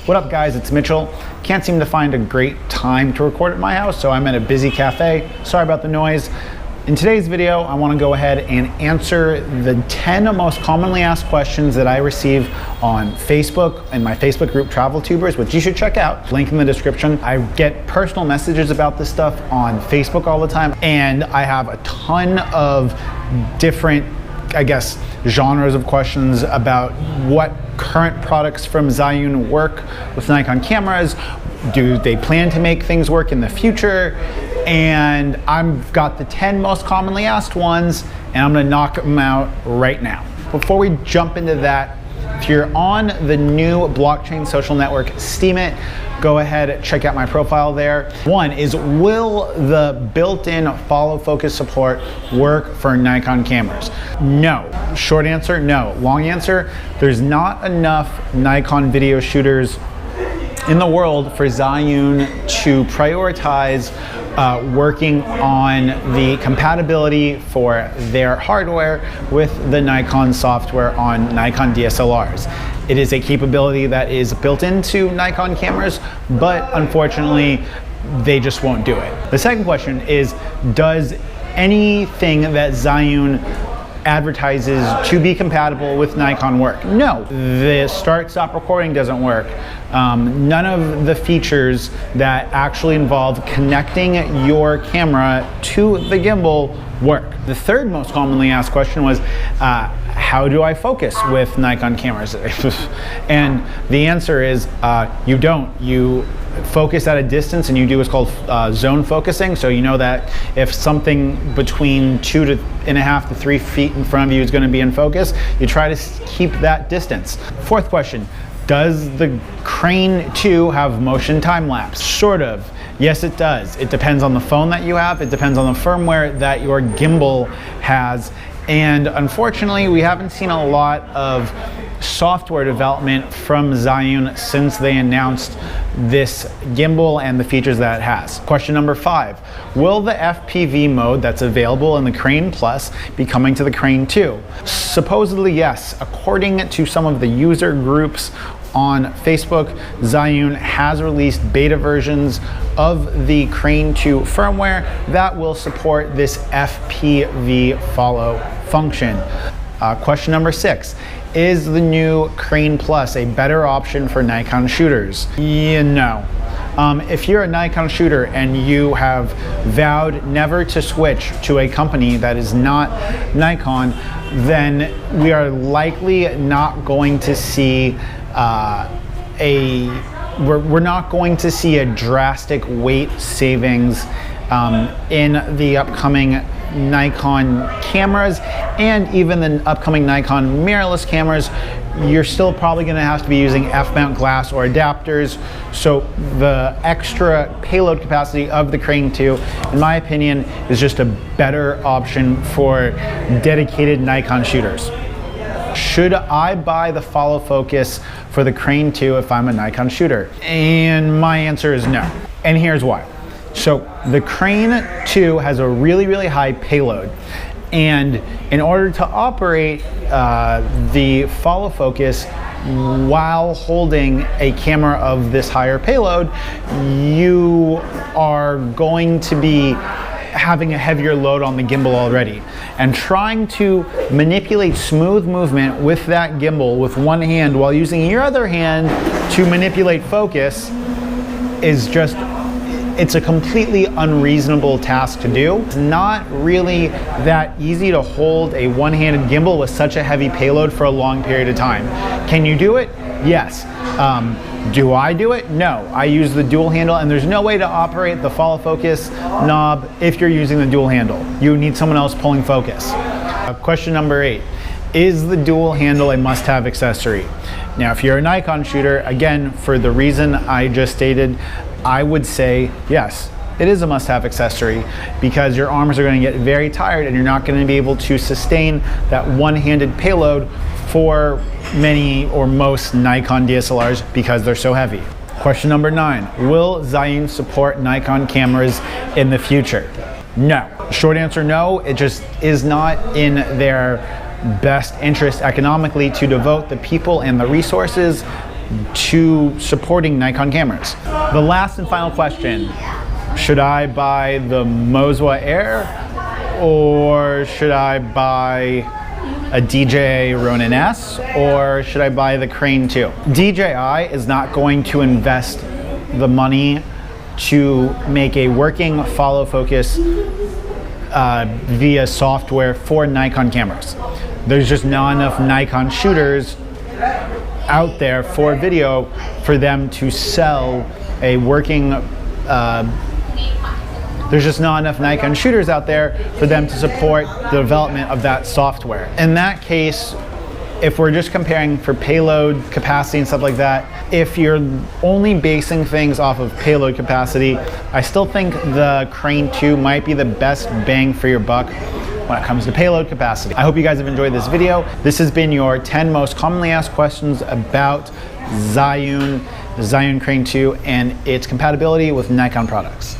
What up guys, it's Mitchell. Can't seem to find a great time to record at my house, so I'm at a busy cafe. Sorry about the noise. In today's video, I want to go ahead and answer the 10 most commonly asked questions that I receive on Facebook and my Facebook group Travel Tubers, which you should check out. Link in the description. I get personal messages about this stuff on Facebook all the time, and I have a ton of different, genres of questions about what current products from Zhiyun work with Nikon cameras. Do they plan to make things work in the future? And I've got the 10 most commonly asked ones, and I'm gonna knock them out right now. Before we jump into that, if you're on the new blockchain social network, Steemit, go ahead and check out my profile there. One is, will the built-in follow focus support work for Nikon cameras? No. Short answer, no. Long answer, there's not enough Nikon video shooters in the world for Zhiyun to prioritize working on the compatibility for their hardware with the Nikon software on Nikon DSLRs. It is a capability that is built into Nikon cameras, but unfortunately, they just won't do it. The second question is, does anything that Zhiyun advertises to be compatible with Nikon work? No. The start-stop recording doesn't work. None of the features that actually involve connecting your camera to the gimbal work. The third most commonly asked question was, how do I focus with Nikon cameras? And the answer is, you don't. You focus at a distance, and you do what's called zone focusing. So you know that if something between 2.5 to 3 feet in front of you is going to be in focus, you try to keep that distance. Fourth question, does the Crane 2 have motion time lapse? Sort of. Yes, it does. It depends on the phone that you have. It depends on the firmware that your gimbal has. And unfortunately, we haven't seen a lot of software development from Zhiyun since they announced this gimbal and the features that it has. Question number 5, will the FPV mode that's available in the Crane Plus be coming to the Crane 2? Supposedly yes. According to some of the user groups on Facebook, Zhiyun has released beta versions of the Crane 2 firmware that will support this FPV follow function. Question number 6, is the new Crane Plus a better option for Nikon shooters? Yeah, no. If you're a Nikon shooter and you have vowed never to switch to a company that is not Nikon, then we are likely not going to see we're not going to see a drastic weight savings in the upcoming Nikon cameras, and even the upcoming Nikon mirrorless cameras. You're still probably going to have to be using F-mount glass or adapters, so the extra payload capacity of the Crane 2, in my opinion, is just a better option for dedicated Nikon shooters. Should I buy the follow focus for the Crane 2 if I'm a Nikon shooter? And my answer is no. And here's why. So the Crane 2 has a really high payload. And in order to operate the follow focus while holding a camera of this higher payload, you are going to be having a heavier load on the gimbal already. And trying to manipulate smooth movement with that gimbal with one hand while using your other hand to manipulate focus is just, it's a completely unreasonable task to do. It's not really that easy to hold a one-handed gimbal with such a heavy payload for a long period of time. Can you do it? Yes. Do I do it? No. I use the dual handle, and there's no way to operate the follow focus knob if you're using the dual handle. You need someone else pulling focus. Question number 8, is the dual handle a must-have accessory? Now, if you're a Nikon shooter, again, for the reason I just stated, I would say yes. It is a must-have accessory because your arms are going to get very tired and you're not going to be able to sustain that one-handed payload for many or most Nikon DSLRs because they're so heavy. Question number 9, will Zhiyun support Nikon cameras in the future? No. Short answer, no. It just is not in their best interest economically to devote the people and the resources to supporting Nikon cameras. The last and final question, should I buy the Moswa Air or should I buy a DJI Ronin S or should I buy the Crane 2? DJI is not going to invest the money to make a working follow focus via software for Nikon cameras. There's just not enough Nikon shooters out there for video for them to sell a working there's just not enough Nikon shooters out there for them to support the development of that software. In that case, if we're just comparing for payload capacity and stuff like that, if you're only basing things off of payload capacity, I still think the Crane 2 might be the best bang for your buck when it comes to payload capacity. I hope you guys have enjoyed this video. This has been your 10 most commonly asked questions about Zhiyun, the Zhiyun Crane 2, and its compatibility with Nikon products.